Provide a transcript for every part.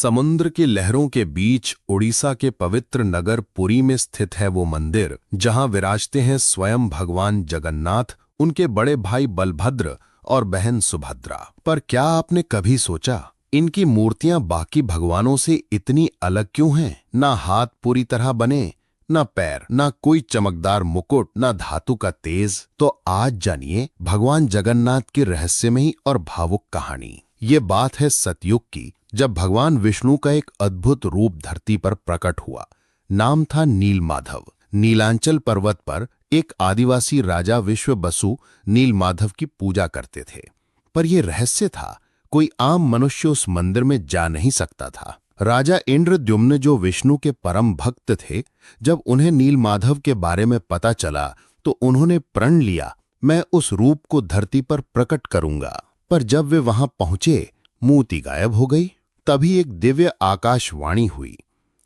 समुद्र की लहरों के बीच उड़ीसा के पवित्र नगर पुरी में स्थित है वो मंदिर जहां विराजते हैं स्वयं भगवान जगन्नाथ, उनके बड़े भाई बलभद्र और बहन सुभद्रा। पर क्या आपने कभी सोचा इनकी मूर्तियां बाकी भगवानों से इतनी अलग क्यों हैं? ना हाथ पूरी तरह बने, ना पैर, ना कोई चमकदार मुकुट, ना धातु का तेज। तो आज जानिए भगवान जगन्नाथ की रहस्यमयी और भावुक कहानी। ये बात है सतयुग की, जब भगवान विष्णु का एक अद्भुत रूप धरती पर प्रकट हुआ। नाम था नीलमाधव। नीलांचल पर्वत पर एक आदिवासी राजा विश्व बसु नीलमाधव की पूजा करते थे। पर यह रहस्य था, कोई आम मनुष्य उस मंदिर में जा नहीं सकता था। राजा इंद्रद्युम्न, जो विष्णु के परम भक्त थे, जब उन्हें नीलमाधव के बारे में पता चला तो उन्होंने प्रण लिया, मैं उस रूप को धरती पर प्रकट करूंगा। पर जब वे वहां पहुंचे, मूर्ति गायब हो गई। तभी एक दिव्य आकाशवाणी हुई,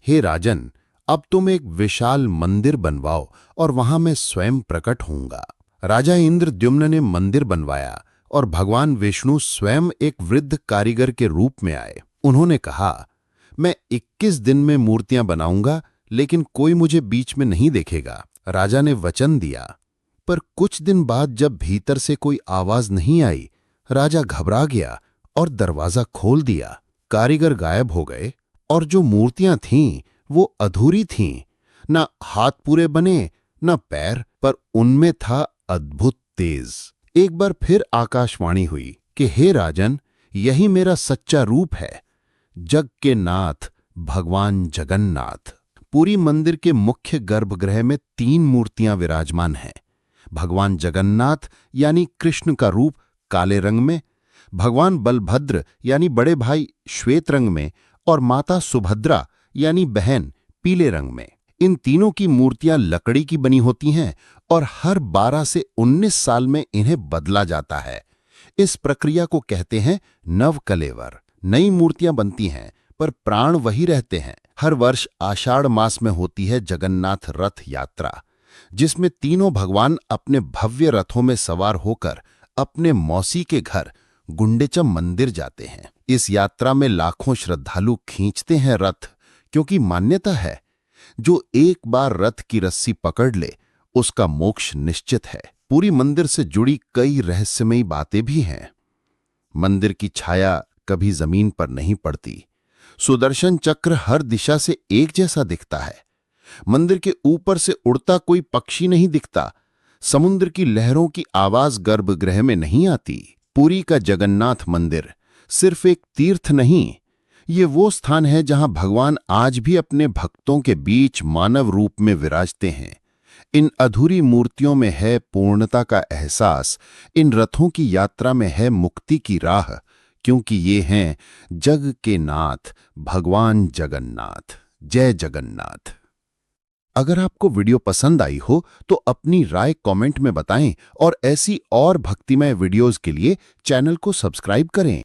हे राजन, अब तुम एक विशाल मंदिर बनवाओ और वहां मैं स्वयं प्रकट होऊंगा। राजा इंद्रद्युम्न ने मंदिर बनवाया और भगवान विष्णु स्वयं एक वृद्ध कारीगर के रूप में आए। उन्होंने कहा, मैं 21 दिन में मूर्तियां बनाऊंगा, लेकिन कोई मुझे बीच में नहीं देखेगा। राजा ने वचन दिया। पर कुछ दिन बाद जब भीतर से कोई आवाज नहीं आई, राजा घबरा गया और दरवाजा खोल दिया। कारीगर गायब हो गए और जो मूर्तियां थीं वो अधूरी थीं। न हाथ पूरे बने, न पैर, पर उनमें था अद्भुत तेज। एक बार फिर आकाशवाणी हुई कि हे राजन, यही मेरा सच्चा रूप है, जग के नाथ भगवान जगन्नाथ। पूरी मंदिर के मुख्य गर्भगृह में 3 मूर्तियां विराजमान हैं। भगवान जगन्नाथ यानी कृष्ण का रूप काले रंग में, भगवान बलभद्र यानी बड़े भाई श्वेत रंग में, और माता सुभद्रा यानी बहन पीले रंग में। इन तीनों की मूर्तियां लकड़ी की बनी होती हैं और हर 12 से 19 साल में इन्हें बदला जाता है। इस प्रक्रिया को कहते हैं नवकलेवर। नई मूर्तियां बनती हैं पर प्राण वही रहते हैं। हर वर्ष आषाढ़ मास में होती है जगन्नाथ रथ यात्रा, जिसमें तीनों भगवान अपने भव्य रथों में सवार होकर अपने मौसी के घर गुंडेचम मंदिर जाते हैं। इस यात्रा में लाखों श्रद्धालु खींचते हैं रथ, क्योंकि मान्यता है, जो एक बार रथ की रस्सी पकड़ ले उसका मोक्ष निश्चित है। पूरी मंदिर से जुड़ी कई रहस्यमयी बातें भी हैं। मंदिर की छाया कभी जमीन पर नहीं पड़ती। सुदर्शन चक्र हर दिशा से एक जैसा दिखता है। मंदिर के ऊपर से उड़ता कोई पक्षी नहीं दिखता। समुद्र की लहरों की आवाज गर्भगृह में नहीं आती। पुरी का जगन्नाथ मंदिर सिर्फ एक तीर्थ नहीं, ये वो स्थान है जहां भगवान आज भी अपने भक्तों के बीच मानव रूप में विराजते हैं। इन अधूरी मूर्तियों में है पूर्णता का एहसास। इन रथों की यात्रा में है मुक्ति की राह, क्योंकि ये हैं जग के नाथ भगवान जगन्नाथ। जय जगन्नाथ। अगर आपको वीडियो पसंद आई हो तो अपनी राय कमेंट में बताएं और ऐसी और भक्तिमय वीडियोस के लिए चैनल को सब्सक्राइब करें।